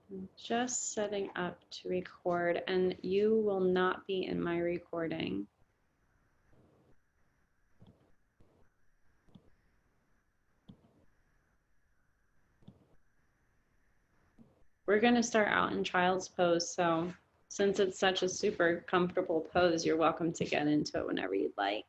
I'm just setting up to record, and you will not be in my recording. We're going to start out in child's pose, so since it's such a super comfortable pose, you're welcome to get into it whenever you'd like.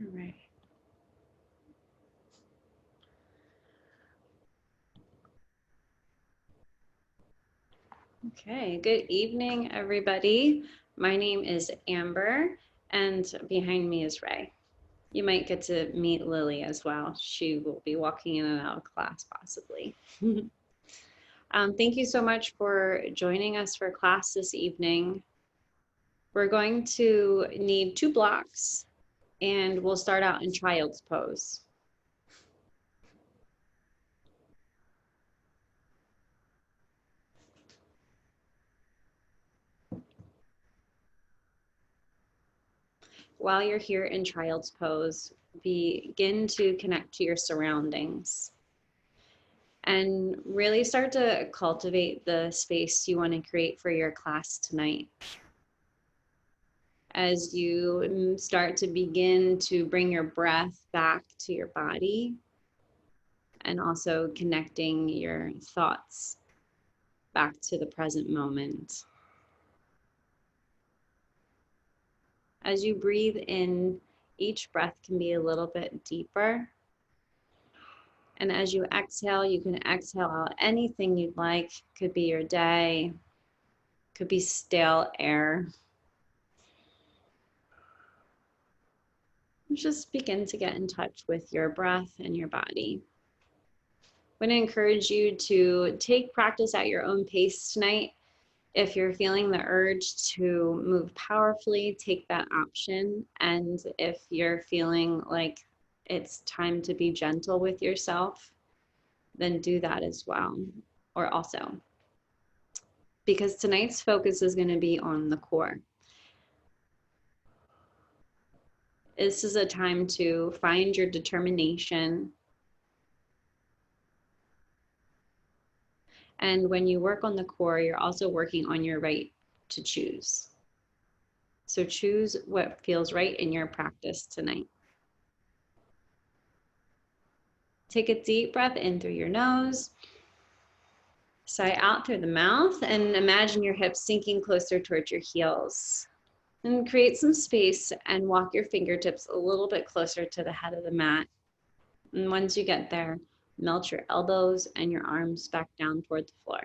All right. Okay, good evening, everybody. My name is Amber, and behind me is Ray. You might get to meet Lily as well. She will be walking in and out of class, possibly. Thank you so much for joining us for class this evening. We're going to need 2 blocks, and we'll start out in child's pose. While you're here in child's pose, begin to connect to your surroundings and really start to cultivate the space you want to create for your class tonight. As you start to begin to bring your breath back to your body and also connecting your thoughts back to the present moment. As you breathe in, each breath can be a little bit deeper. And as you exhale, you can exhale out anything you'd like. Could be your day, could be stale air. Just begin to get in touch with your breath and your body. I'm going to encourage you to take practice at your own pace tonight. If you're feeling the urge to move powerfully, take that option. And if you're feeling like it's time to be gentle with yourself, then do that as well, or also. Because tonight's focus is going to be on the core. This is a time to find your determination. And when you work on the core, you're also working on your right to choose. So choose what feels right in your practice tonight. Take a deep breath in through your nose. Sigh out through the mouth and imagine your hips sinking closer towards your heels. And create some space and walk your fingertips a little bit closer to the head of the mat. And once you get there, melt your elbows and your arms back down toward the floor.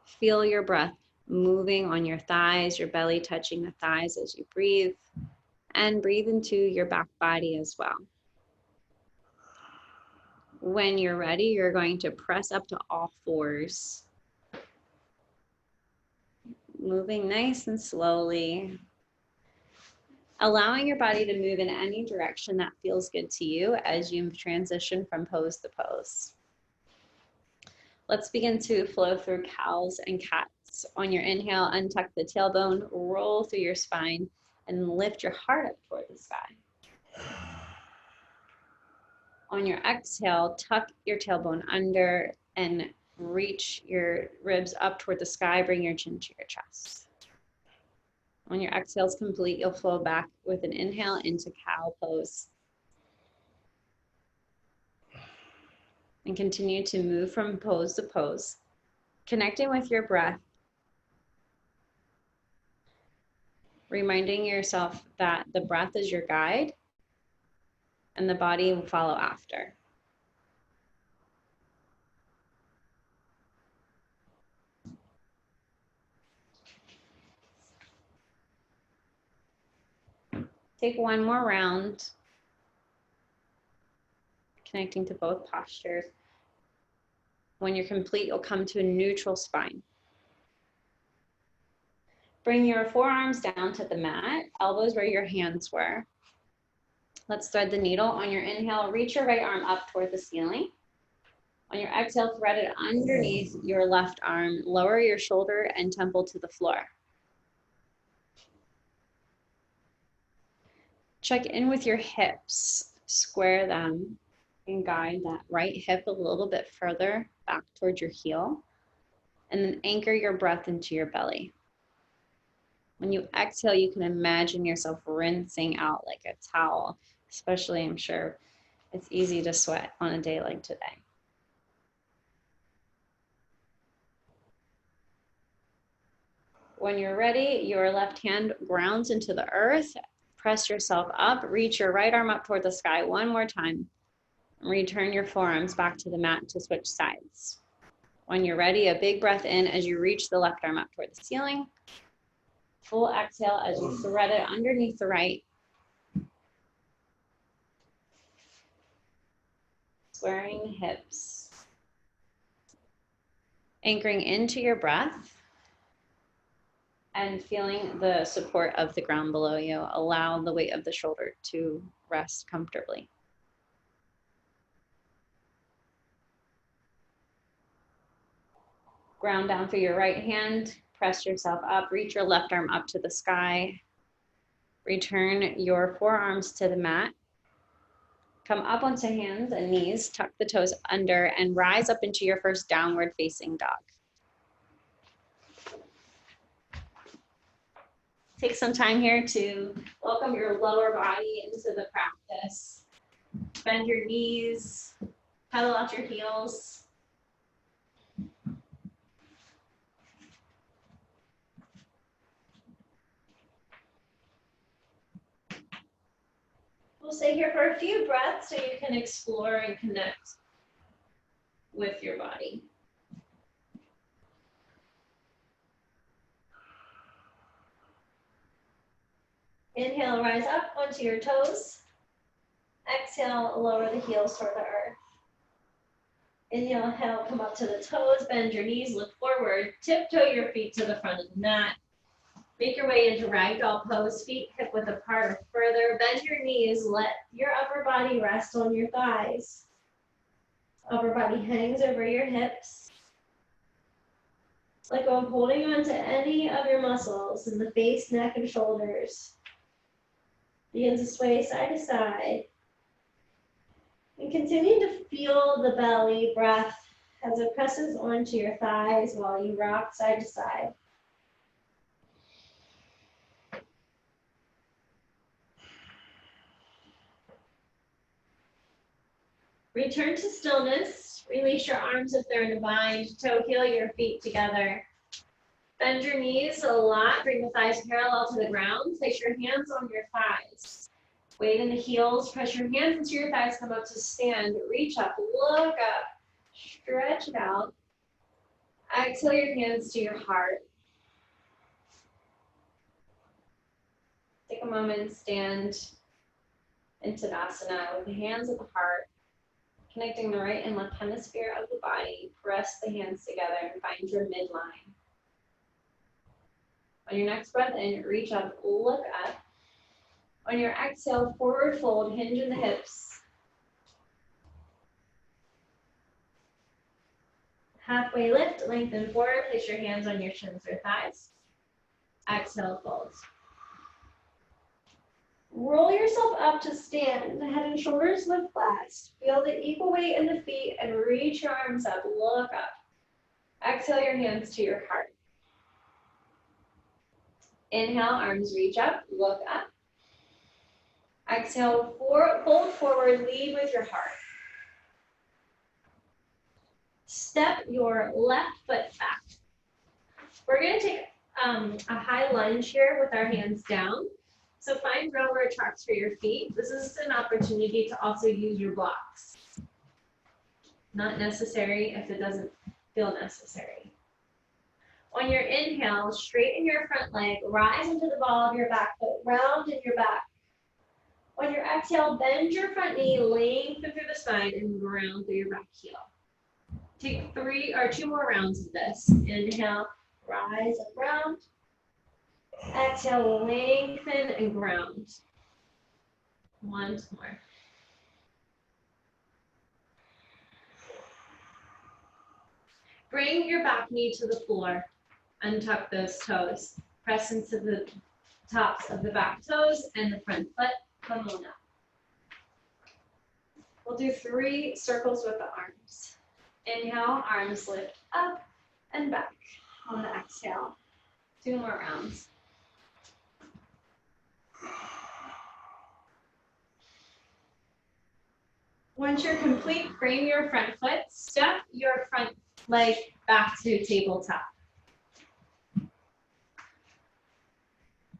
Feel your breath moving on your thighs, your belly touching the thighs as you breathe, and breathe into your back body as well. When you're ready, you're going to press up to all fours. Moving nice and slowly. Allowing your body to move in any direction that feels good to you as you transition from pose to pose. Let's begin to flow through cows and cats. On your inhale, untuck the tailbone, roll through your spine, and lift your heart up toward the sky. On your exhale, tuck your tailbone under and reach your ribs up toward the sky, bring your chin to your chest. When your exhale is complete, you'll flow back with an inhale into cow pose. And continue to move from pose to pose, connecting with your breath, reminding yourself that the breath is your guide and the body will follow after. Take one more round, connecting to both postures. When you're complete, you'll come to a neutral spine. Bring your forearms down to the mat, elbows where your hands were. Let's thread the needle. On your inhale, reach your right arm up toward the ceiling. On your exhale, thread it underneath your left arm. Lower your shoulder and temple to the floor. Check in with your hips. Square them and guide that right hip a little bit further back towards your heel. And then anchor your breath into your belly. When you exhale, you can imagine yourself rinsing out like a towel, especially, I'm sure, it's easy to sweat on a day like today. When you're ready, your left hand grounds into the earth. Press yourself up, reach your right arm up toward the sky one more time. Return your forearms back to the mat to switch sides. When you're ready, a big breath in as you reach the left arm up toward the ceiling. Full exhale as you thread it underneath the right. Squaring the hips. Anchoring into your breath. And feeling the support of the ground below you. Allow the weight of the shoulder to rest comfortably. Ground down through your right hand. Press yourself up. Reach your left arm up to the sky. Return your forearms to the mat. Come up onto hands and knees. Tuck the toes under and rise up into your first downward facing dog. Take some time here to welcome your lower body into the practice. Bend your knees, pedal out your heels. We'll stay here for a few breaths so you can explore and connect with your body. Inhale, rise up onto your toes. Exhale, lower the heels toward the earth. Inhale, come up to the toes, bend your knees, look forward, tiptoe your feet to the front of the mat. Make your way into ragdoll pose, feet hip width apart or further. Bend your knees, let your upper body rest on your thighs. Upper body hangs over your hips. Let go of holding on to any of your muscles in the face, neck, and shoulders. Begin to sway side to side. And continue to feel the belly breath as it presses onto your thighs while you rock side to side. Return to stillness. Release your arms if they're in a bind. Toe heel your feet together. Bend your knees a lot. Bring the thighs parallel to the ground. Place your hands on your thighs. Weight in the heels. Press your hands into your thighs. Come up to stand. Reach up. Look up. Stretch it out. Exhale your hands to your heart. Take a moment and stand in Tadasana with the hands at the heart. Connecting the right and left hemisphere of the body. Press the hands together and find your midline. On your next breath in, reach up, look up. On your exhale, forward fold, hinge in the hips. Halfway lift, lengthen forward, place your hands on your shins or thighs. Exhale, fold. Roll yourself up to stand. The head and shoulders lift flat. Feel the equal weight in the feet and reach your arms up. Look up. Exhale your hands to your heart. Inhale, arms reach up. Look up. Exhale, fold forward. Lead with your heart. Step your left foot back. We're going to take a high lunge here with our hands down. So find ground where it tracks for your feet. This is an opportunity to also use your blocks. Not necessary if it doesn't feel necessary. On your inhale, straighten your front leg, rise into the ball of your back foot, round in your back. On your exhale, bend your front knee, lengthen through the spine, and ground through your back heel. Take 2 more rounds of this. Inhale, rise up, round. Exhale, lengthen and ground. Once more. Bring your back knee to the floor. Untuck those toes. Press into the tops of the back toes and the front foot. Come on up. We'll do 3 circles with the arms. Inhale, arms lift up and back on the exhale. 2 more rounds. Once you're complete, frame your front foot, step your front leg back to tabletop.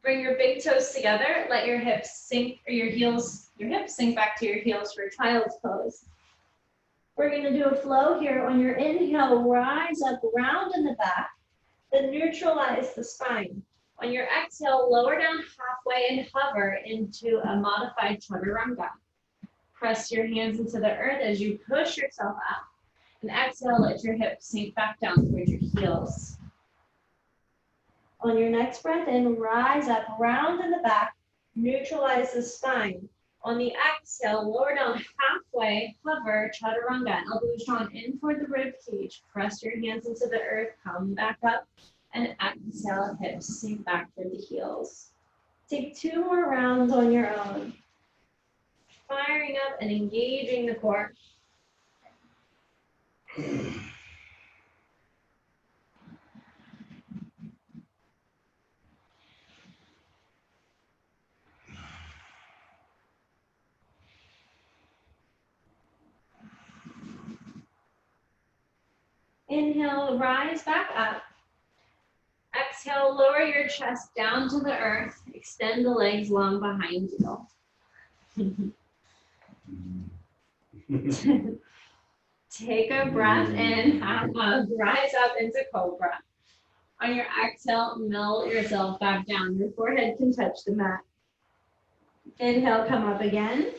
Bring your big toes together, let your hips sink, or your hips sink back to your heels for child's pose. We're gonna do a flow here. On your inhale, rise up, round in the back, then neutralize the spine. On your exhale, lower down halfway and hover into a modified chaturanga. Press your hands into the earth as you push yourself up. And exhale, let your hips sink back down towards your heels. On your next breath in, rise up, round in the back, neutralize the spine. On the exhale, lower down halfway, hover, chaturanga, elbows drawn in toward the rib cage. Press your hands into the earth, come back up, and exhale, hips sink back toward the heels. Take 2 more rounds on your own. Firing up and engaging the core. Inhale, rise back up. Exhale, lower your chest down to the earth. Extend the legs long behind you. Take a breath in, rise up into cobra. On your exhale, melt yourself back down. Your forehead can touch the mat. Inhale, come up again.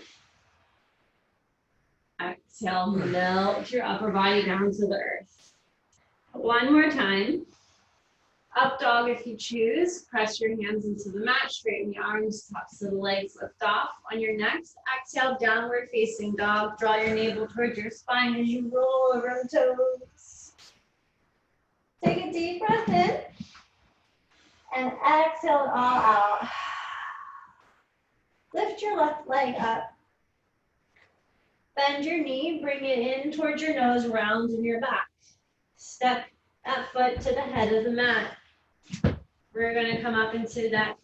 Exhale, melt your upper body down to the earth. 1 more time. Up dog if you choose. Press your hands into the mat, straighten the arms, tops of the legs lift off. On your next exhale, downward facing dog. Draw your navel towards your spine as you roll over the toes. Take a deep breath in and exhale it all out. Lift your left leg up. Bend your knee, bring it in towards your nose, round in your back. Step that foot to the head of the mat. We're going to come up into that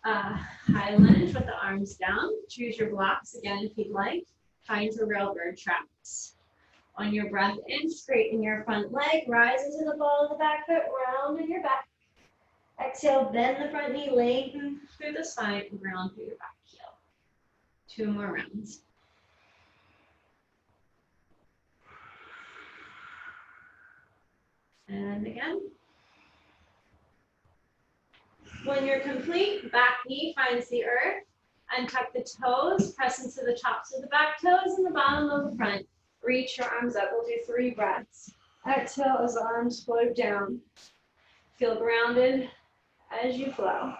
high lunge with the arms down. Choose your blocks again if you'd like. Find your railbird tracks. On your breath in, straighten your front leg, rise into the ball of the back foot, round in your back. Exhale, bend the front knee, lengthen through the spine, and round through your back heel. 2 more rounds. And again. When you're complete, back knee finds the earth. Untuck the toes, press into the tops of the back toes and the bottom of the front. Reach your arms up. We'll do 3 breaths. Exhale as the arms float down. Feel grounded as you flow.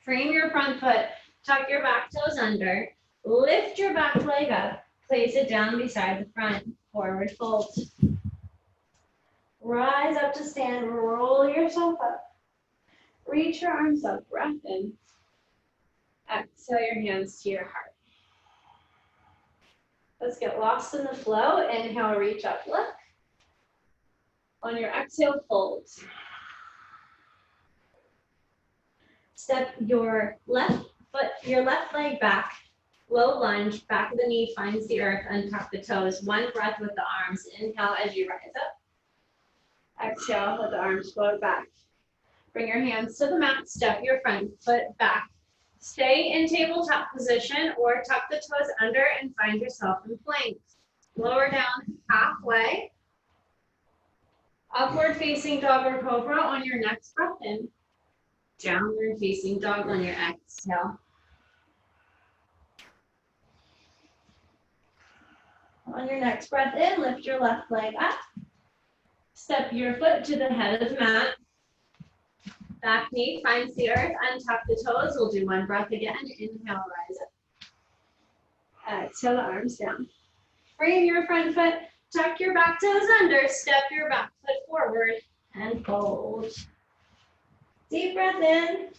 Frame your front foot. Tuck your back toes under. Lift your back leg up. Place it down beside the front. Forward fold. Rise up to stand. Roll yourself up. Reach your arms up. Breath in. Exhale your hands to your heart. Let's get lost in the flow. Inhale, reach up, look. On your exhale, fold. Step your left leg back. Low lunge, back of the knee finds the earth, untuck the toes. 1 breath with the arms. Inhale as you rise up. Exhale, let the arms float back. Bring your hands to the mat, step your front foot back. Stay in tabletop position or tuck the toes under and find yourself in plank. Lower down halfway. Upward facing dog or cobra on your next breath in. Downward facing dog on your exhale. On your next breath in, lift your left leg up. Step your foot to the head of the mat. Back knee finds the earth, untuck the toes. We'll do one breath again. Inhale, rise up. Exhale the arms down. Frame your front foot, tuck your back toes under, step your back foot forward, and fold. Deep breath in.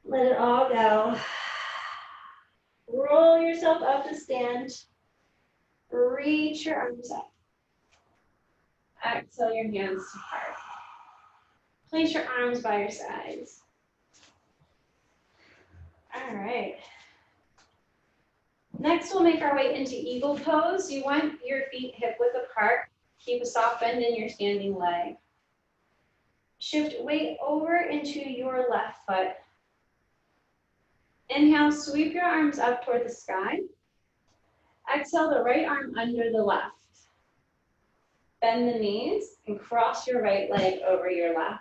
Let it all go. Roll yourself up to stand. Reach your arms up. Exhale your hands to heart. Place your arms by your sides. All right. Next, we'll make our way into eagle pose. You want your feet hip width apart. Keep a soft bend in your standing leg. Shift weight over into your left foot. Inhale, sweep your arms up toward the sky. Exhale the right arm under the left. Bend the knees and cross your right leg over your left.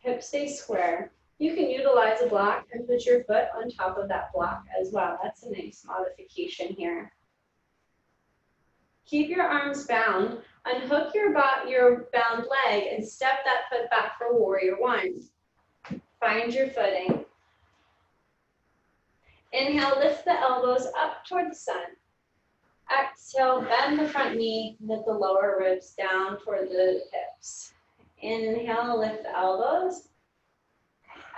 Hips stay square. You can utilize a block and put your foot on top of that block as well. That's a nice modification here. Keep your arms bound. Unhook your bound leg and step that foot back for warrior one. Find your footing. Inhale, lift the elbows up toward the sun. Exhale, bend the front knee, lift the lower ribs down toward the hips. Inhale, lift the elbows.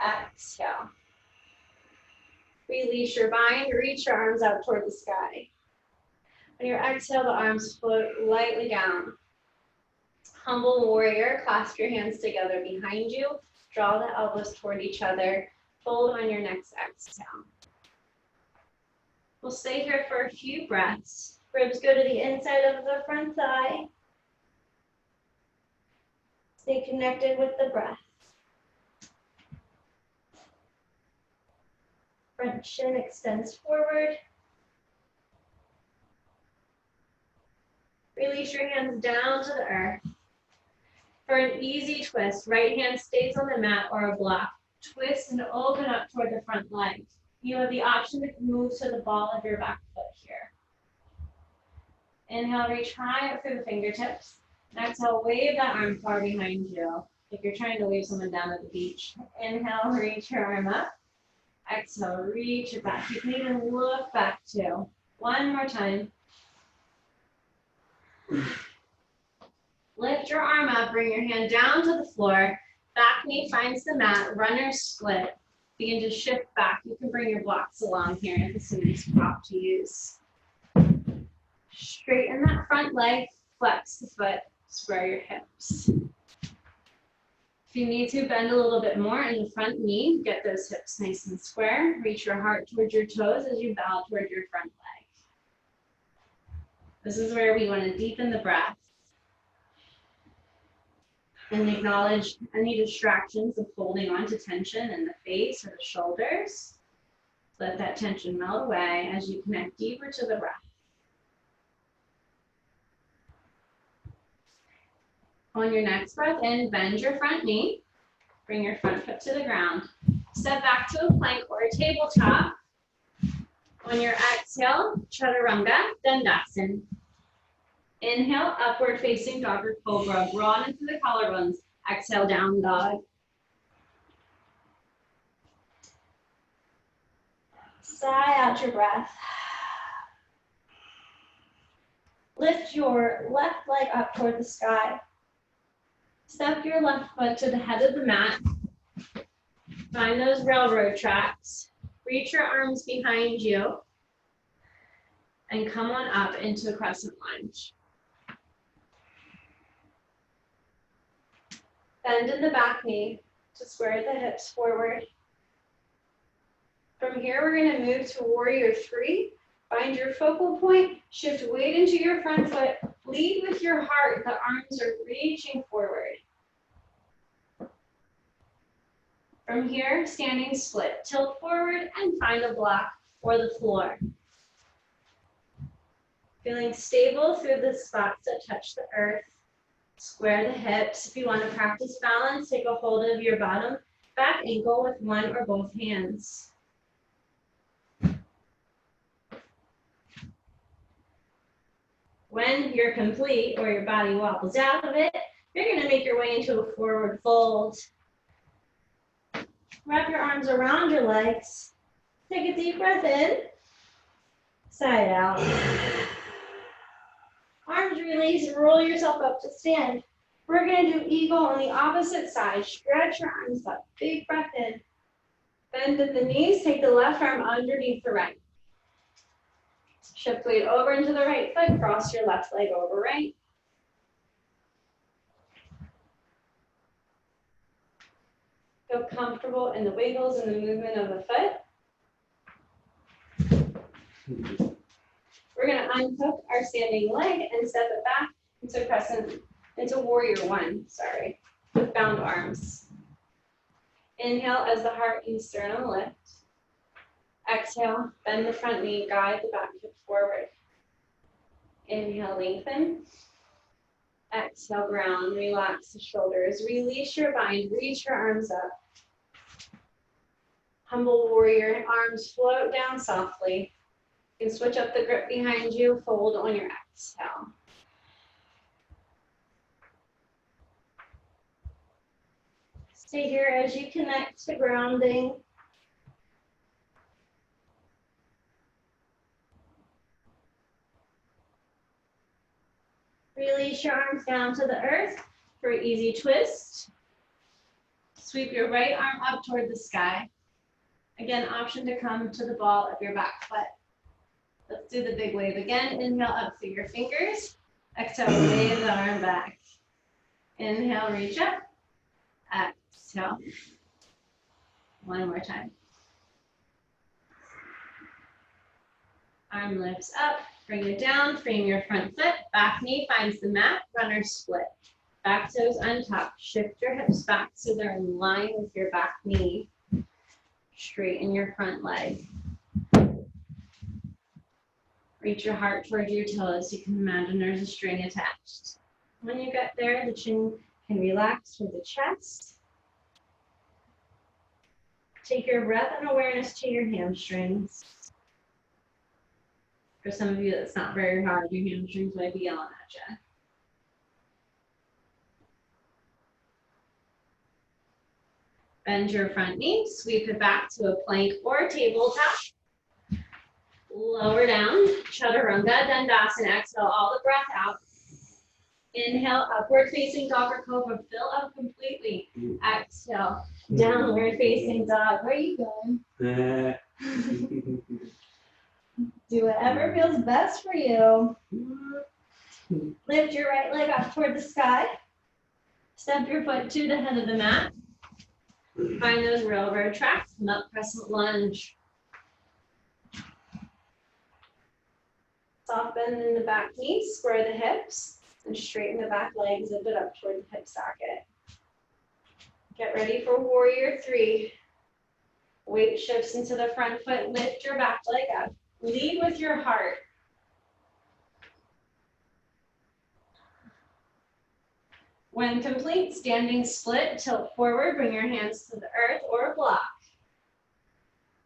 Exhale. Release your bind, reach your arms out toward the sky. On your exhale, the arms float lightly down. Humble warrior, clasp your hands together behind you. Draw the elbows toward each other. Fold on your next exhale. We'll stay here for a few breaths. Ribs go to the inside of the front thigh. Stay connected with the breath. Front shin extends forward. Release your hands down to the earth. For an easy twist, right hand stays on the mat or a block. Twist and open up toward the front leg. You have the option to move to the ball of your back foot here. Inhale, reach high up through the fingertips. Exhale, wave that arm far behind you. If you're trying to wave someone down at the beach. Inhale, reach your arm up. Exhale, reach it back. You can even look back too. One more time. Lift your arm up, bring your hand down to the floor. Back knee finds the mat, runner split. Begin to shift back. You can bring your blocks along here if it's a nice prop to use. Straighten that front leg, flex the foot, square your hips. If you need to, bend a little bit more in the front knee. Get those hips nice and square. Reach your heart towards your toes as you bow toward your front leg. This is where we want to deepen the breath and acknowledge any distractions of holding on to tension in the face or the shoulders. Let that tension melt away as you connect deeper to the breath. On your next breath in, bend your front knee. Bring your front foot to the ground. Step back to a plank or a tabletop. On your exhale, Chaturanga Dandasana. Inhale, upward facing dog or cobra. Broaden into the collarbones. Exhale, down dog. Sigh out your breath. Lift your left leg up toward the sky. Step your left foot to the head of the mat. Find those railroad tracks. Reach your arms behind you. And come on up into a crescent lunge. Bend in the back knee to square the hips forward. From here, we're going to move to warrior three. Find your focal point, shift weight into your front foot, lead with your heart. The arms are reaching forward. From here, standing split, tilt forward and find a block or the floor. Feeling stable through the spots that touch the earth. Square the hips. If you want to practice balance, take a hold of your bottom back ankle with one or both hands. When you're complete or your body wobbles out of it, You're going to make your way into a forward fold. Wrap your arms around your legs. Take a deep breath in, side out. Arms release and roll yourself up to stand. We're going to do eagle on the opposite side. Stretch your arms up. Big breath in. Bend at the knees. Take the left arm underneath the right. Shift weight over into the right foot. Cross your left leg over right. Feel comfortable in the wiggles and the movement of the foot. We're going to unhook our standing leg and step it back into crescent, into warrior one, with bound arms. Inhale as the heart and sternum lift. Exhale, bend the front knee, guide the back hip forward. Inhale, lengthen. Exhale, ground, relax the shoulders. Release your bind, reach your arms up. Humble warrior, arms float down softly. You can switch up the grip behind you, fold on your exhale. Stay here as you connect to grounding. Release your arms down to the earth for an easy twist. Sweep your right arm up toward the sky. Again, option to come to the ball of your back foot. Let's do the big wave again. Inhale up through your fingers. Exhale, wave the arm back. Inhale, reach up. Exhale. One more time. Arm lifts up. Bring it down. Frame your front foot. Back knee finds the mat. Runner split. Back toes untucked. Shift your hips back so they're in line with your back knee. Straighten your front leg. Reach your heart toward your toes. You can imagine there's a string attached. When you get there, the chin can relax toward the chest. Take your breath and awareness to your hamstrings. For some of you, that's not very hard. Your hamstrings might be yelling at you. Bend your front knee, sweep it back to a plank or tabletop. Lower down, Chaturanga, Dandasana. Exhale all the breath out. Inhale, upward facing dog or cobra. Fill up completely. Exhale, downward facing dog. Where are you going? Do whatever feels best for you. Lift your right leg up toward the sky. Step your foot to the head of the mat. Find those railroad tracks. Come up, crescent lunge. Soft bend in the back knee, square the hips, and straighten the back leg, zip it up toward the hip socket. Get ready for warrior three. Weight shifts into the front foot, lift your back leg up. Lead with your heart. When complete, standing split, tilt forward, bring your hands to the earth or block.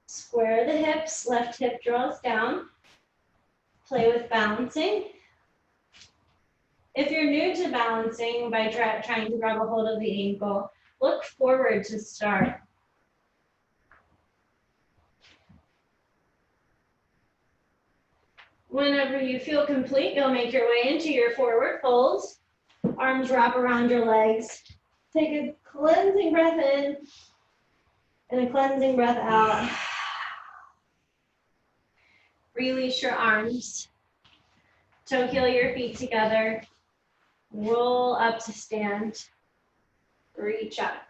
Square the hips, left hip draws down. Play with balancing. If you're new to balancing by trying to grab a hold of the ankle, look forward to start. Whenever you feel complete, you'll make your way into your forward fold. Arms wrap around your legs. Take a cleansing breath in and a cleansing breath out. Release your arms. Toe heel your feet together. Roll up to stand. Reach up.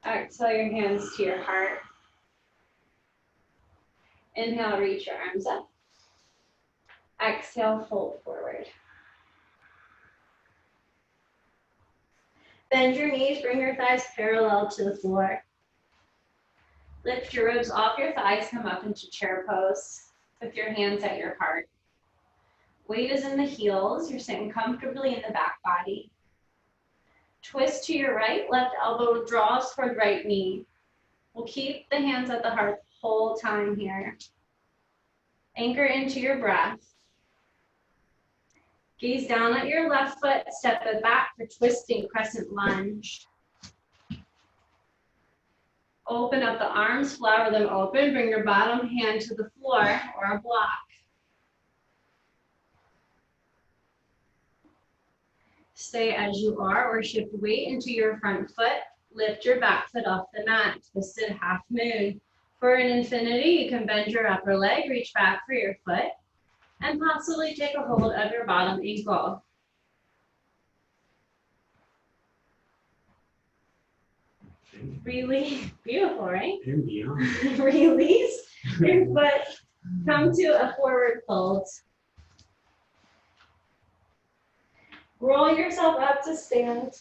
Exhale your hands to your heart. Inhale, reach your arms up. Exhale, fold forward. Bend your knees, bring your thighs parallel to the floor. Lift your ribs off your thighs, come up into chair pose with your hands at your heart. Weight is in the heels, you're sitting comfortably in the back body. Twist to your right, left elbow draws toward right knee. We'll keep the hands at the heart the whole time here. Anchor into your breath. Gaze down at your left foot, step it back for twisting crescent lunge. Open up the arms, flower them open, bring your bottom hand to the floor or a block. Stay as you are or shift weight into your front foot. Lift your back foot off the mat, twisted half moon. For an infinity, you can bend your upper leg, reach back for your foot, and possibly take a hold of your bottom ankle. Really beautiful, right? Release your foot, come to a forward fold. Roll yourself up to stand.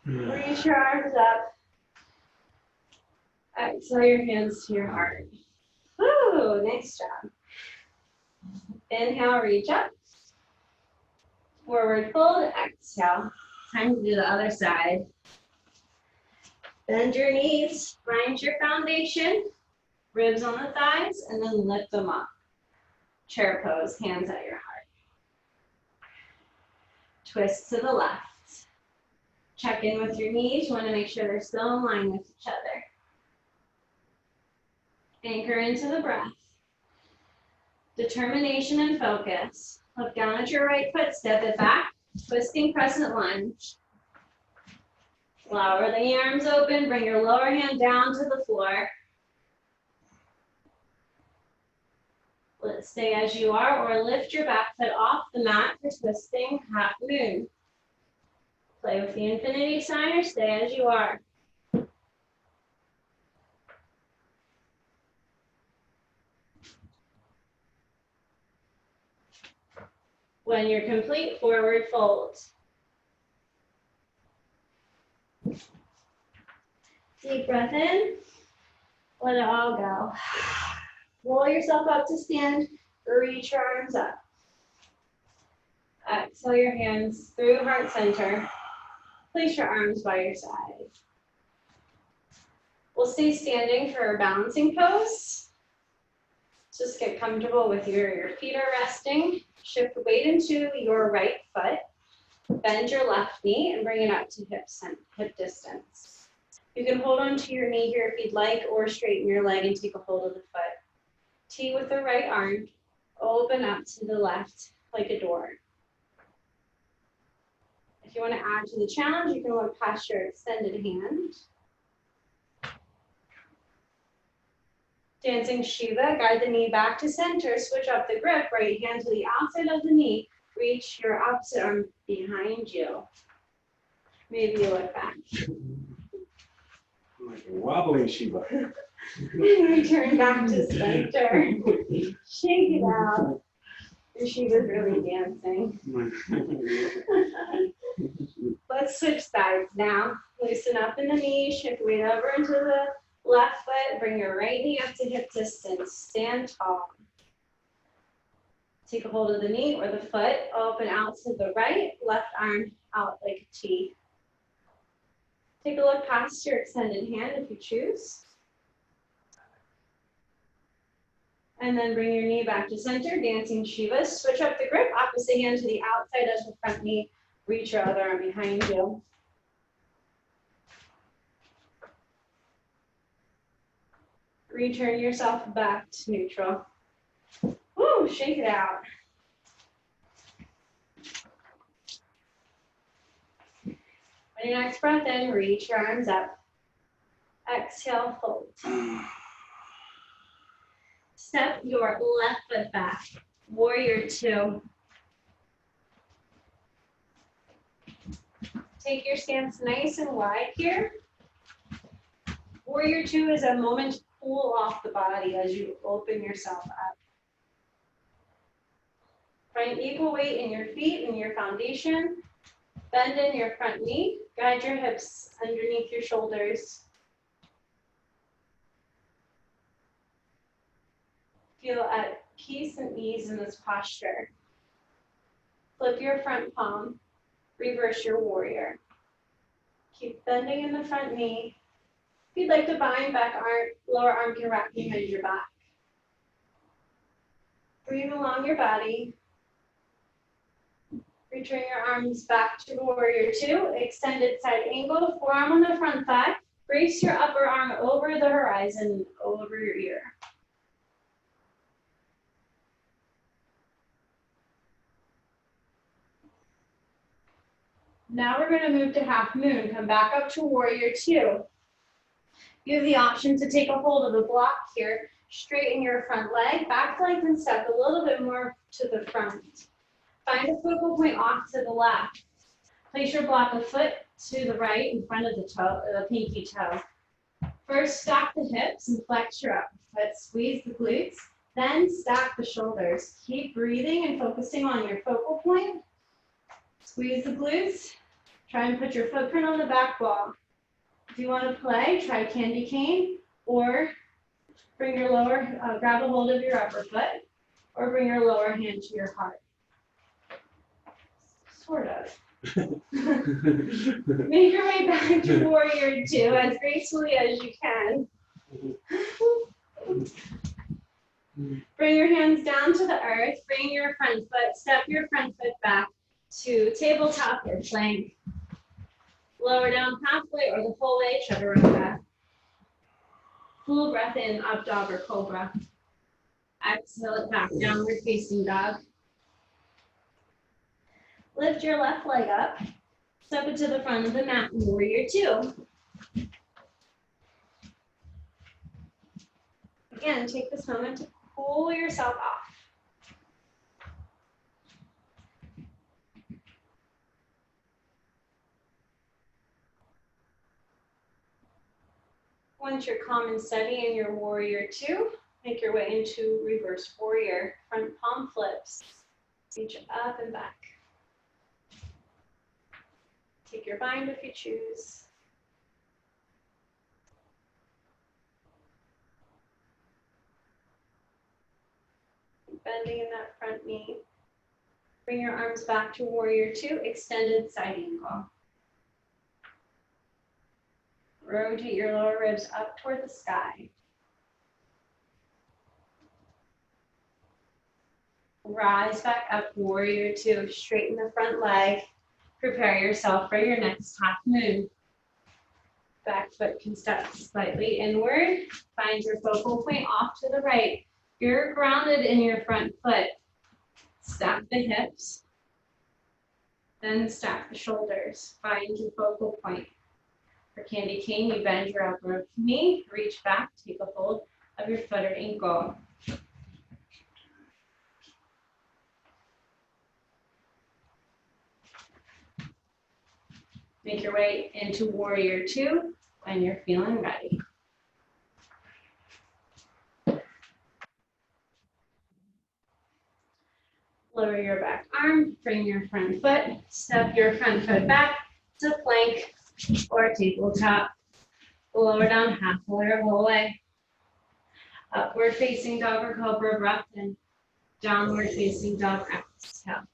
Reach your arms up. Exhale your hands to your heart. Woo, nice job. Inhale, reach up. Forward fold, exhale. Time to do the other side. Bend your knees, find your foundation, ribs on the thighs, and then lift them up. Chair pose, hands at your heart. Twist to the left. Check in with your knees. You want to make sure they're still in line with each other. Anchor into the breath. Determination and focus. Look down at your right foot, step it back, twisting crescent lunge. Flower the arms open, bring your lower hand down to the floor. Let's stay as you are or lift your back foot off the mat for twisting half moon. Play with the infinity sign or stay as you are. When you're complete, forward fold. Deep breath in, let it all go. Roll yourself up to stand, reach your arms up. Exhale your hands through heart center. Place your arms by your side. We'll stay standing for a balancing pose. Just get comfortable with your feet are resting. Shift weight into your right foot. Bend your left knee and bring it up to hip distance. You can hold on to your knee here if you'd like, or straighten your leg and take a hold of the foot. Tee with the right arm, open up to the left like a door. If you want to add to the challenge, you can look past your extended hand. Dancing Shiva, guide the knee back to center, switch up the grip, right hand to the outside of the knee, reach your opposite arm behind you. Maybe you look back. Like a wobbling Shiva. Return back to center. Shake it out. Your Shiva's really dancing. Let's switch sides now. Loosen up in the knee, shift weight over into the left foot, bring your right knee up to hip distance. Stand tall. Take a hold of the knee or the foot, open out to the right, left arm out like a T. Take a look past your extended hand if you choose. And then bring your knee back to center, dancing Shiva. Switch up the grip, opposite hand to the outside of the front knee. Reach your other arm behind you. Return yourself back to neutral. Woo, shake it out. On your next breath in, reach your arms up. Exhale, fold. Step your left foot back. Warrior two. Take your stance nice and wide here. Warrior two is a moment to cool off the body as you open yourself up. Find equal weight in your feet and your foundation. Bend in your front knee. Guide your hips underneath your shoulders. Feel at peace and ease in this posture. Flip your front palm. Reverse your warrior. Keep bending in the front knee. If you'd like to bind back arm, lower arm can wrap behind your back. Breathe along your body. Return your arms back to warrior two, extended side angle, forearm on the front thigh. Brace your upper arm over the horizon, over your ear. Now we're going to move to half moon. Come back up to warrior two. You have the option to take a hold of the block here. Straighten your front leg, back lengthen step a little bit more to the front. Find a focal point off to the left. Place your block of foot to the right in front of the toe, the pinky toe. First, stack the hips and flex your upper foot. Squeeze the glutes, then stack the shoulders. Keep breathing and focusing on your focal point. Squeeze the glutes. Try and put your footprint on the back wall. If you want to play, try candy cane, or bring your lower, grab a hold of your upper foot, or bring your lower hand to your heart. Sort of. Make your way back to warrior two as gracefully as you can. Bring your hands down to the earth. Bring your front foot, step your front foot back to tabletop or plank. Lower down halfway or the full way, chaturanga. Full breath in, up dog or cobra. Exhale it back, downward facing dog. Lift your left leg up. Step it to the front of the mat, warrior two. Again, take this moment to cool yourself off. Once you're calm and steady in your warrior two, make your way into reverse warrior. Front palm flips. Reach up and back. Take your bind if you choose. Keep bending in that front knee. Bring your arms back to warrior two, extended side angle. Rotate your lower ribs up toward the sky. Rise back up, warrior two. Straighten the front leg. Prepare yourself for your next half moon. Back foot can step slightly inward. Find your focal point off to the right. You're grounded in your front foot. Stack the hips. Then stack the shoulders. Find your focal point. For candy cane, you bend your upper knee, reach back, take a hold of your foot or ankle. Make your way into warrior two when you're feeling ready. Lower your back arm, bring your front foot, step your front foot back to plank or tabletop. Lower down halfway or whole way. Upward facing dog or cobra, breath in. Downward facing dog, exhale.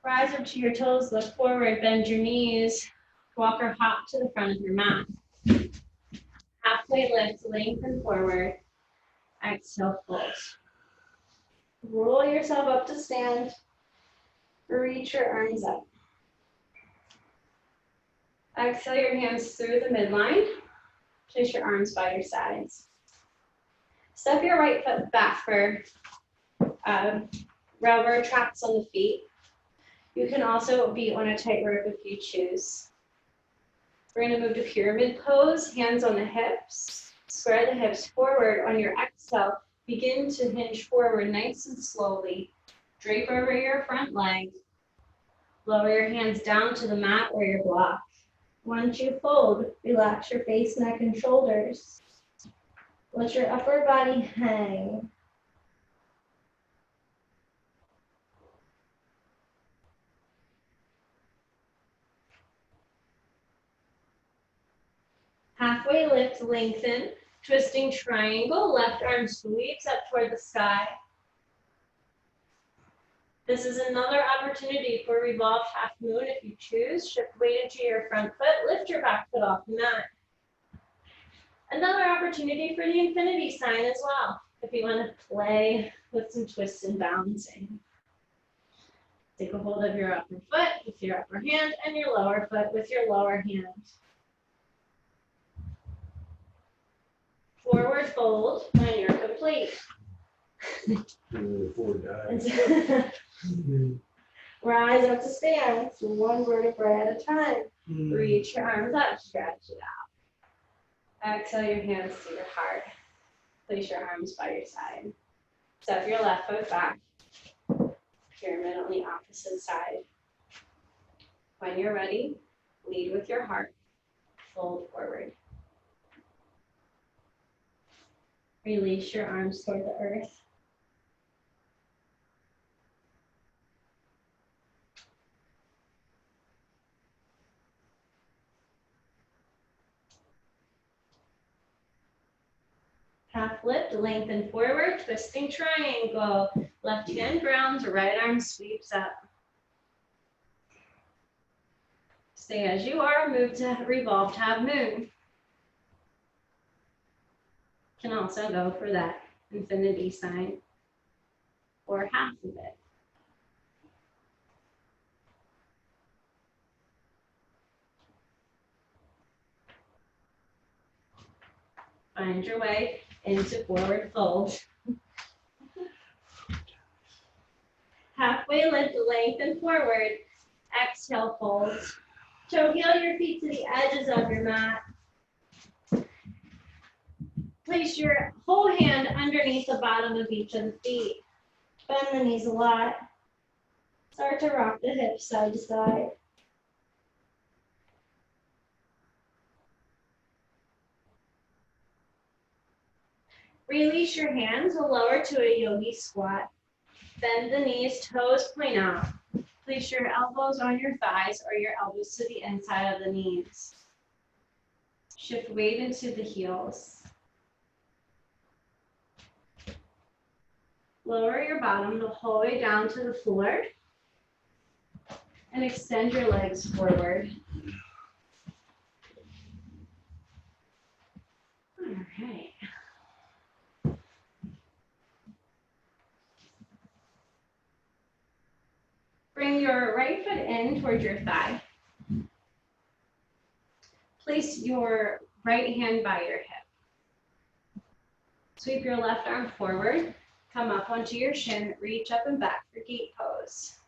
Rise up to your toes, look forward, bend your knees. Walk or hop to the front of your mat. Halfway lift, lengthen forward. Exhale, fold. Roll yourself up to stand. Reach your arms up. Exhale your hands through the midline. Place your arms by your sides. Step your right foot back for rubber traps on the feet. You can also be on a tightrope if you choose. We're going to move to pyramid pose, hands on the hips. Square the hips forward. On your exhale, begin to hinge forward nice and slowly. Drape over your front leg. Lower your hands down to the mat or your block. Once you fold, relax your face, neck, and shoulders. Let your upper body hang. Halfway lift, lengthen, twisting triangle, left arm sweeps up toward the sky. This is another opportunity for revolved half moon if you choose. Shift weight into your front foot, lift your back foot off the mat. Another opportunity for the infinity sign as well. If you want to play with some twists and balancing, take a hold of your upper foot with your upper hand and your lower foot with your lower hand. Forward fold when you're complete. Rise up to stand, so one vertebrae at a time. Reach your arms up, stretch it out. Exhale your hands to your heart. Place your arms by your side. Step your left foot back. Pyramid on the opposite side. When you're ready, lead with your heart. Fold forward. Release your arms toward the earth. Half lift, lengthen forward, twisting triangle. Left hand grounds, right arm sweeps up. Stay as you are, move to revolved half moon. Can also go for that infinity sign or half of it. Find your way into forward fold. Halfway lift, lengthen forward. Exhale, fold. Toe heel your feet to the edges of your mat. Place your whole hand underneath the bottom of each of the feet. Bend the knees a lot. Start to rock the hips side to side. Release your hands, lower to a yogi squat. Bend the knees, toes point out. Place your elbows on your thighs or your elbows to the inside of the knees. Shift weight into the heels. Lower your bottom the whole way down to the floor. And extend your legs forward. All right. Bring your right foot in towards your thigh. Place your right hand by your hip. Sweep your left arm forward. Come up onto your shin. Reach up and back for gate pose.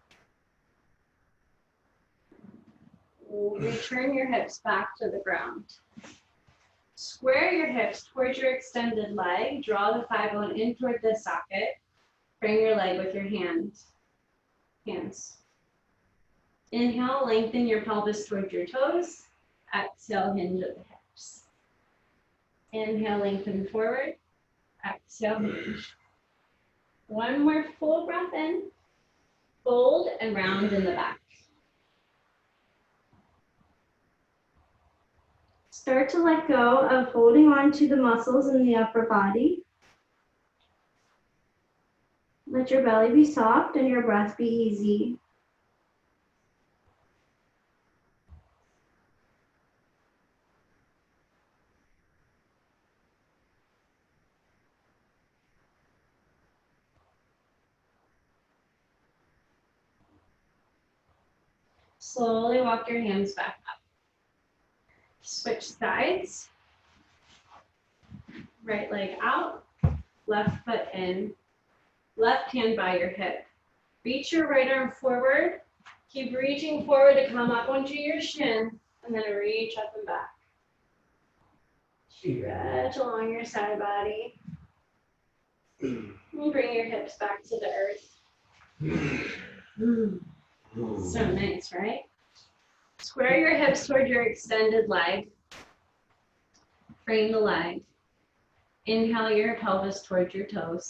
Return your hips back to the ground. Square your hips towards your extended leg. Draw the thigh bone in toward the socket. Bring your leg with your hands. Inhale, lengthen your pelvis towards your toes. Exhale, hinge at the hips. Inhale, lengthen forward. Exhale, hinge. One more full breath in. Fold and round in the back. Start to let go of holding on to the muscles in the upper body. Let your belly be soft and your breath be easy. Slowly walk your hands back up. Switch sides. Right leg out, left foot in, left hand by your hip. Reach your right arm forward. Keep reaching forward to come up onto your shin, and then reach up and back. Stretch along your side body. And bring your hips back to the earth. So nice, right? Square your hips toward your extended leg. Frame the leg. Inhale your pelvis towards your toes.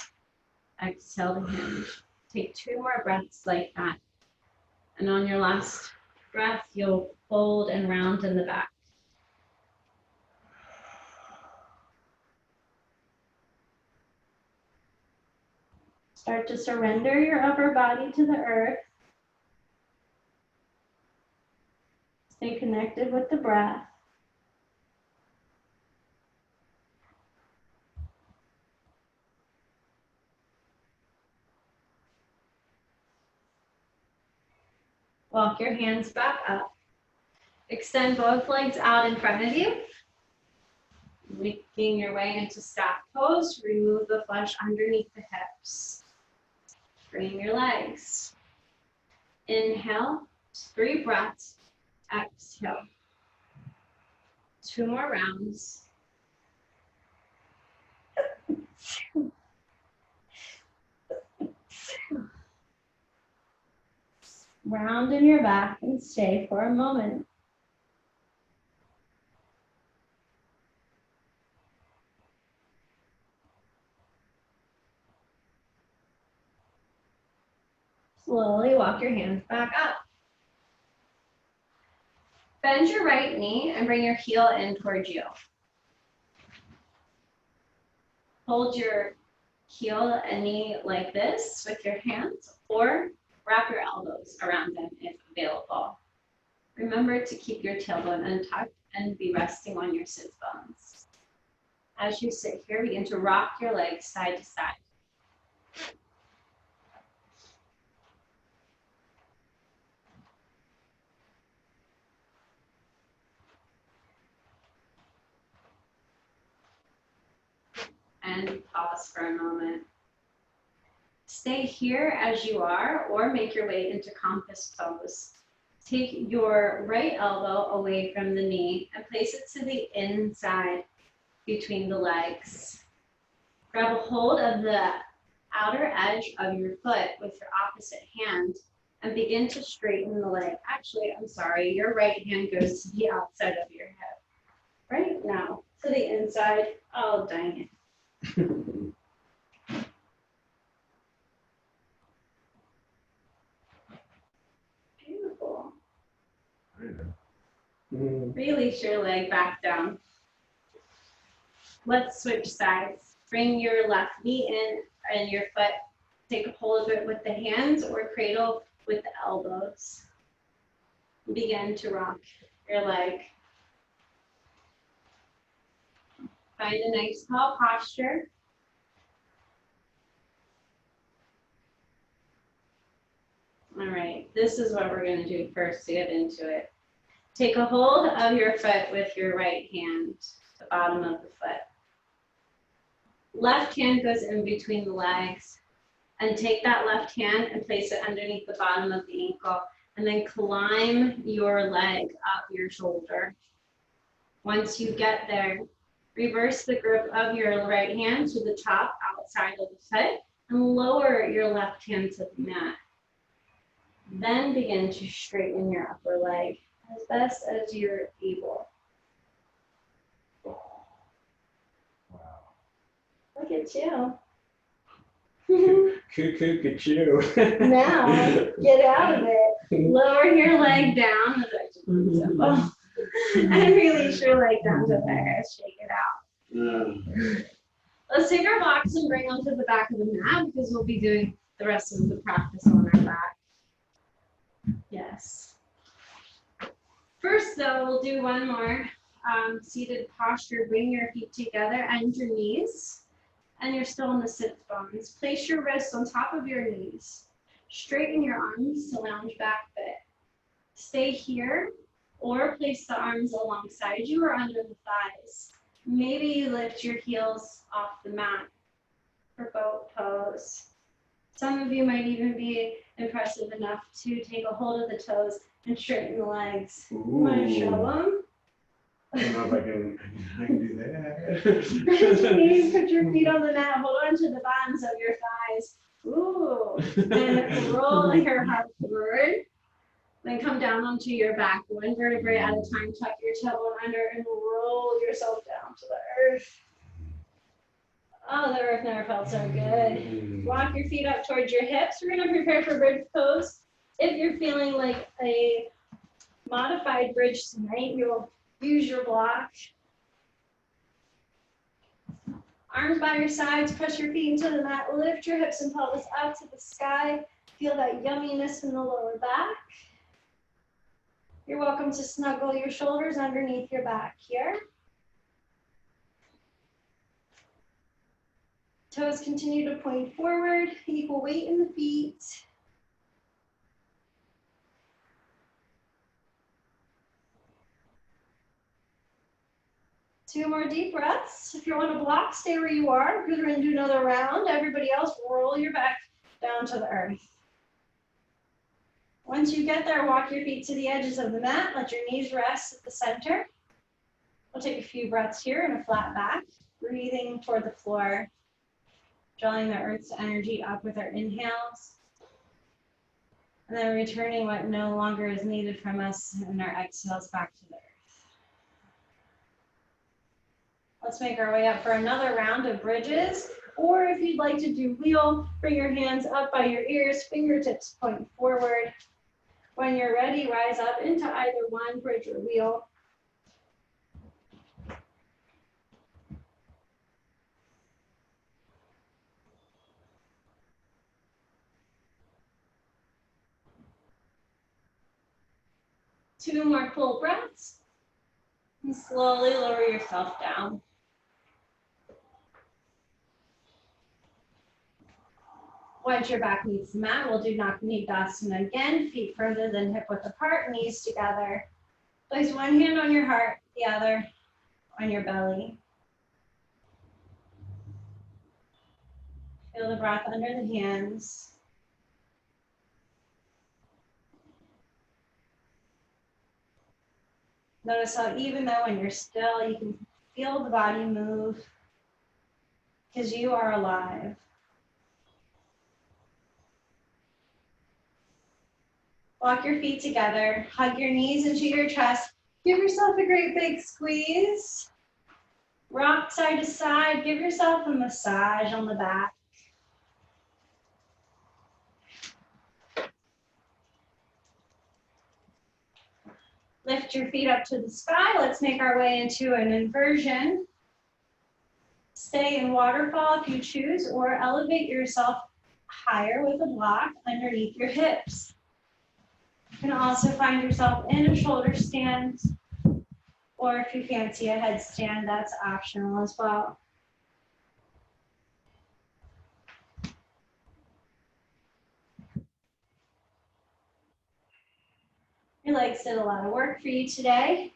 Exhale to hinge. Take 2 more breaths like that. And on your last breath, you'll fold and round in the back. Start to surrender your upper body to the earth. Stay connected with the breath. Walk your hands back up. Extend both legs out in front of you. Making your way into staff pose. Remove the flesh underneath the hips. Bring your legs. Inhale, 3 breaths. Exhale. 2 more rounds. Round in your back and stay for a moment. Slowly walk your hands back up. Bend your right knee and bring your heel in towards you. Hold your heel and knee like this with your hands, or wrap your elbows around them if available. Remember to keep your tailbone untucked and be resting on your sit bones. As you sit here, begin to rock your legs side to side. And pause for a moment. Stay here as you are, or make your way into compass pose. Take your right elbow away from the knee and place it to the inside between the legs. Grab a hold of the outer edge of your foot with your opposite hand and begin to straighten the leg. Actually, I'm sorry, your right hand goes to the outside of your hip. Right now, to the inside. Oh, dang it. Beautiful. Release your leg back down. Let's switch sides. Bring your left knee in and your foot. Take a hold of it with the hands or cradle with the elbows. Begin to rock your leg. Find a nice tall posture. All right, this is what we're going to do first to get into it. Take a hold of your foot with your right hand, the bottom of the foot. Left hand goes in between the legs, and take that left hand and place it underneath the bottom of the ankle, and then climb your leg up your shoulder. Once you get there, reverse the grip of your right hand to the top outside of the foot, and lower your left hand to the mat. Then begin to straighten your upper leg as best as you're able. Wow. Look at you. Cuckoo, at you. Now, get out of it. Lower your leg down. And release your leg down to there. Shake it out. Let's take our blocks and bring them to the back of the mat because we'll be doing the rest of the practice on our back. Yes. First, though, we'll do one more seated posture. Bring your feet together and your knees. And you're still in the sit bones. Place your wrists on top of your knees. Straighten your arms to lounge back bit. Stay here or place the arms alongside you or under the thighs. Maybe you lift your heels off the mat for boat pose. Some of you might even be impressive enough to take a hold of the toes and straighten the legs. You want to show them? I don't know if I can do that. Bend your knees, put your feet on the mat, hold on to the bottoms of your thighs. Ooh. And roll your heart forward. Then come down onto your back, one vertebrae at a time. Tuck your tailbone under and roll yourself down to the earth. Oh, the earth never felt so good. Walk your feet up towards your hips. We're going to prepare for bridge pose. If you're feeling like a modified bridge tonight, you'll use your block. Arms by your sides, press your feet into the mat, lift your hips and pelvis up to the sky. Feel that yumminess in the lower back. You're welcome to snuggle your shoulders underneath your back here. Toes continue to point forward, equal weight in the feet. 2 more deep breaths. If you want to block, stay where you are. We're going to do another round. Everybody else, roll your back down to the earth. Once you get there, walk your feet to the edges of the mat. Let your knees rest at the center. We'll take a few breaths here in a flat back, breathing toward the floor, drawing the earth's energy up with our inhales, and then returning what no longer is needed from us in our exhales back to the earth. Let's make our way up for another round of bridges, or if you'd like to do wheel, bring your hands up by your ears, fingertips point forward. When you're ready, rise up into either one, bridge or wheel. Two more full breaths. And slowly lower yourself down. Once your back meets the mat, we'll do Nakanidasana again. Feet further than hip width apart, knees together. Place one hand on your heart, the other on your belly. Feel the breath under the hands. Notice how even though when you're still, you can feel the body move because you are alive. Walk your feet together, hug your knees into your chest. Give yourself a great big squeeze. Rock side to side, give yourself a massage on the back. Lift your feet up to the sky. Let's make our way into an inversion. Stay in waterfall if you choose, or elevate yourself higher with a block underneath your hips. You can also find yourself in a shoulder stand, or if you fancy a headstand, that's optional as well. Your legs did a lot of work for you today.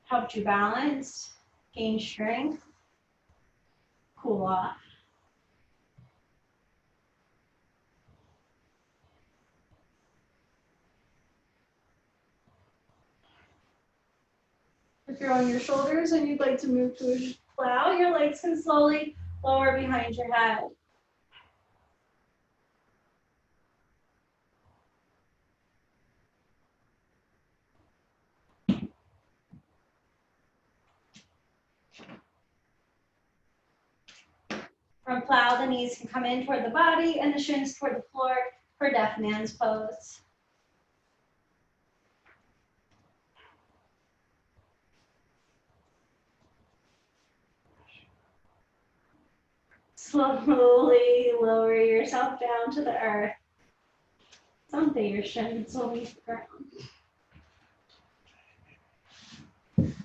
Helped you balance, gain strength, cool off. If you're on your shoulders and you'd like to move to a plow, your legs can slowly lower behind your head. From plow, the knees can come in toward the body and the shins toward the floor for deaf man's pose. Slowly lower yourself down to the earth. Someday your shins will meet the ground.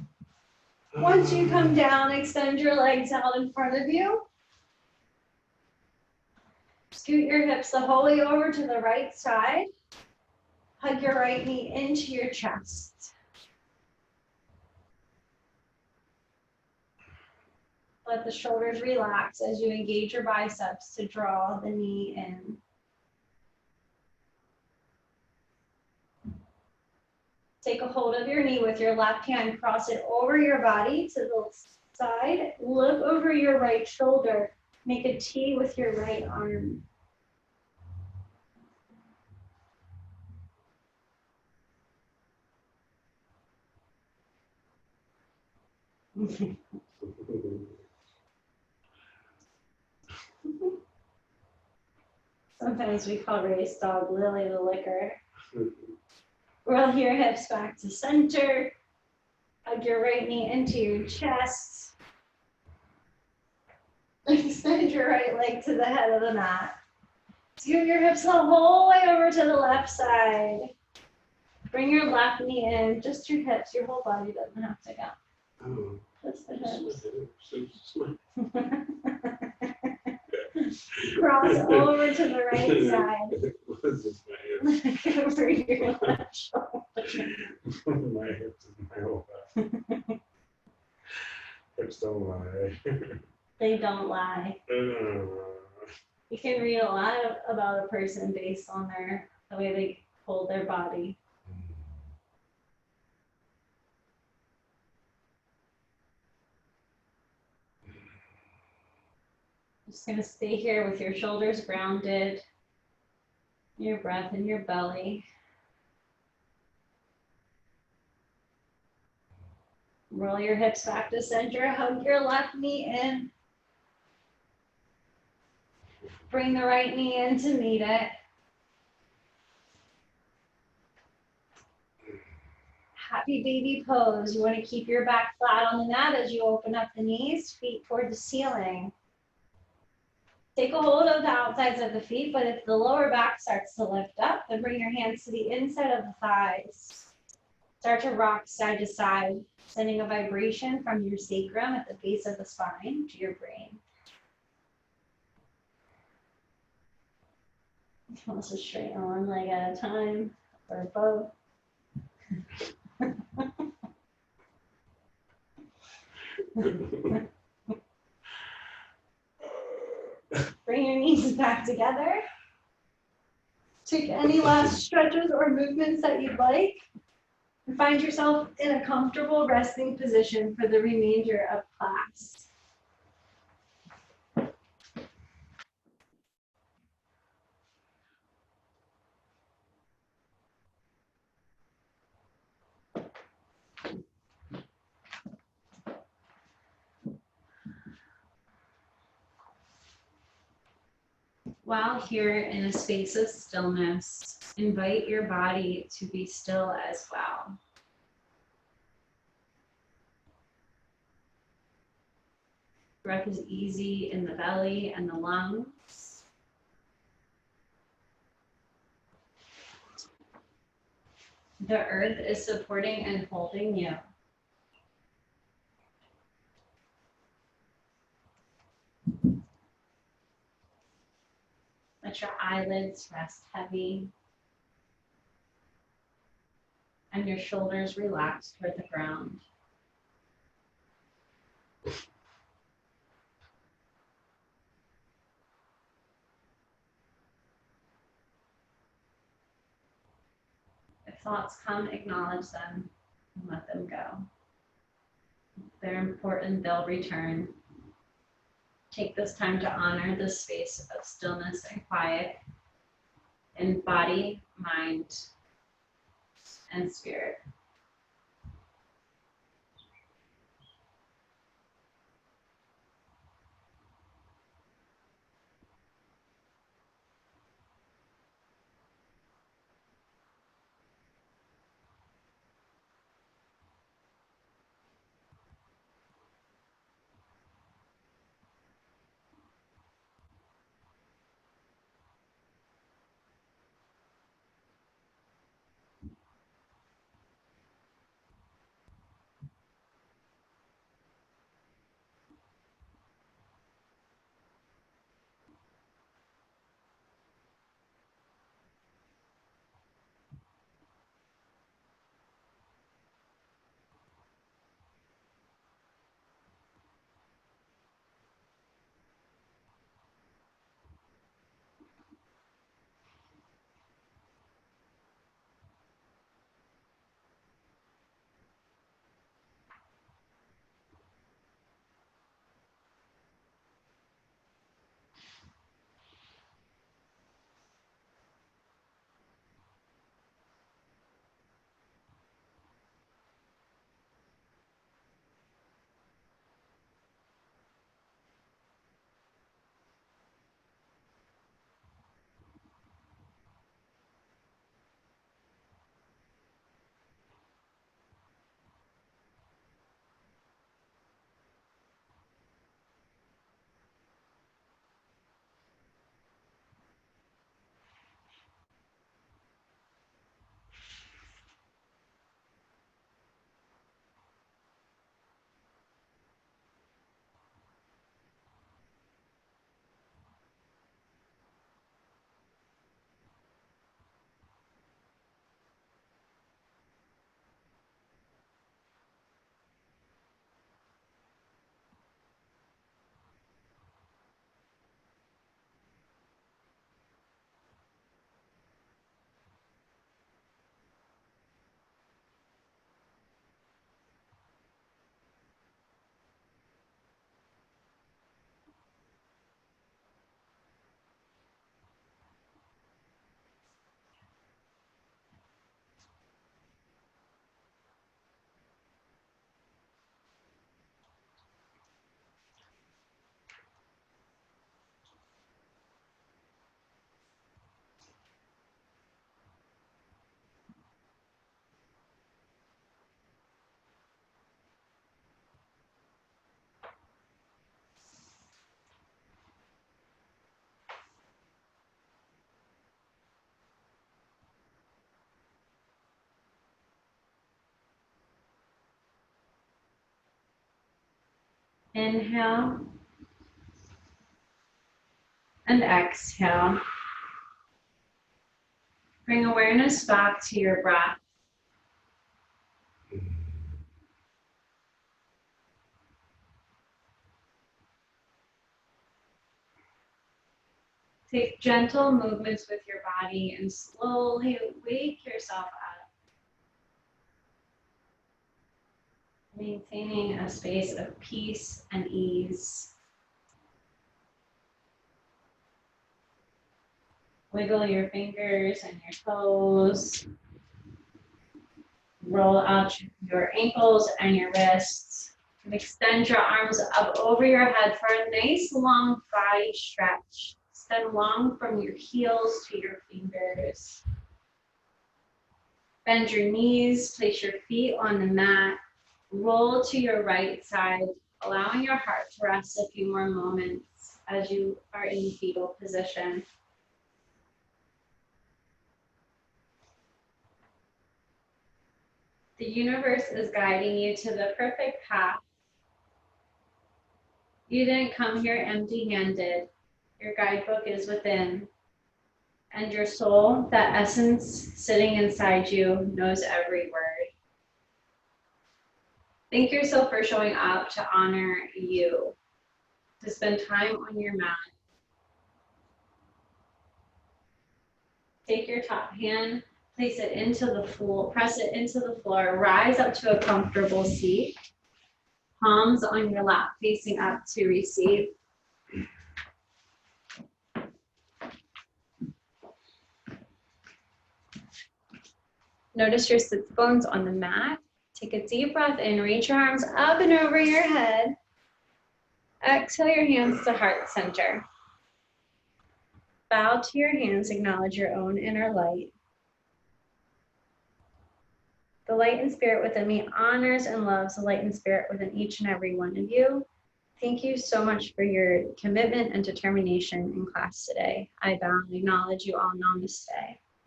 Once you come down, extend your legs out in front of you. Scoot your hips the whole way over to the right side. Hug your right knee into your chest. Let the shoulders relax as you engage your biceps to draw the knee in. Take a hold of your knee with your left hand, cross it over your body to the side, look over your right shoulder, make a T with your right arm. Sometimes we call Ray's dog Lily the Licker. Roll your hips back to center. Hug your right knee into your chest. Extend your right leg to the head of the mat. Scoot your hips the whole way over to the left side. Bring your left knee in, just your hips. Your whole body doesn't have to go. Oh, Just the hips. so Cross over to the right side. This is Look over your left shoulder. my hips and my whole back. Hips don't lie. They don't lie. You can read a lot about a person based on the way they hold their body. Just gonna stay here with your shoulders grounded, your breath in your belly. Roll your hips back to center, hug your left knee in. Bring the right knee in to meet it. Happy baby pose. You want to keep your back flat on the mat as you open up the knees, feet toward the ceiling. Take a hold of the outsides of the feet, but if the lower back starts to lift up, then bring your hands to the inside of the thighs. Start to rock side to side, sending a vibration from your sacrum at the base of the spine to your brain. Also straighten one leg at a time, or both. Bring your knees back together. Take any last stretches or movements that you'd like. And find yourself in a comfortable resting position for the remainder of class. While here in a space of stillness, invite your body to be still as well. Breath is easy in the belly and the lungs. The earth is supporting and holding you. Let your eyelids rest heavy and your shoulders relax toward the ground. If thoughts come, acknowledge them and let them go. If they're important, they'll return. Take this time to honor the space of stillness and quiet in body, mind, and spirit. Inhale and exhale. Bring awareness back to your breath. Take gentle movements with your body and slowly wake yourself up. Maintaining a space of peace and ease. Wiggle your fingers and your toes. Roll out your ankles and your wrists. And extend your arms up over your head for a nice long body stretch. Extend long from your heels to your fingers. Bend your knees, place your feet on the mat. Roll to your right side, allowing your heart to rest a few more moments as you are in fetal position. The universe is guiding you to the perfect path. You didn't come here empty-handed. Your guidebook is within. And your soul, that essence sitting inside you, knows every word. Thank yourself for showing up to honor you, to spend time on your mat. Take your top hand, place it into the floor, press it into the floor, rise up to a comfortable seat. Palms on your lap facing up to receive. Notice your sits bones on the mat. Take a deep breath in, reach your arms up and over your head. Exhale your hands to heart center. Bow to your hands, acknowledge your own inner light. The light and spirit within me honors and loves the light and spirit within each and every one of you. Thank you so much for your commitment and determination in class today. I bow and acknowledge you all. Namaste.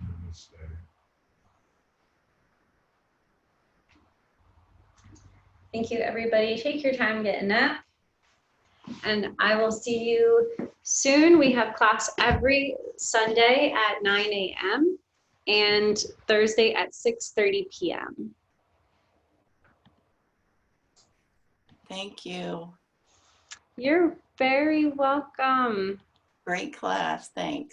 Namaste. Thank you, everybody. Take your time getting up. And I will see you soon. We have class every Sunday at 9 a.m. and Thursday at 6:30 p.m. Thank you. You're very welcome. Great class. Thanks.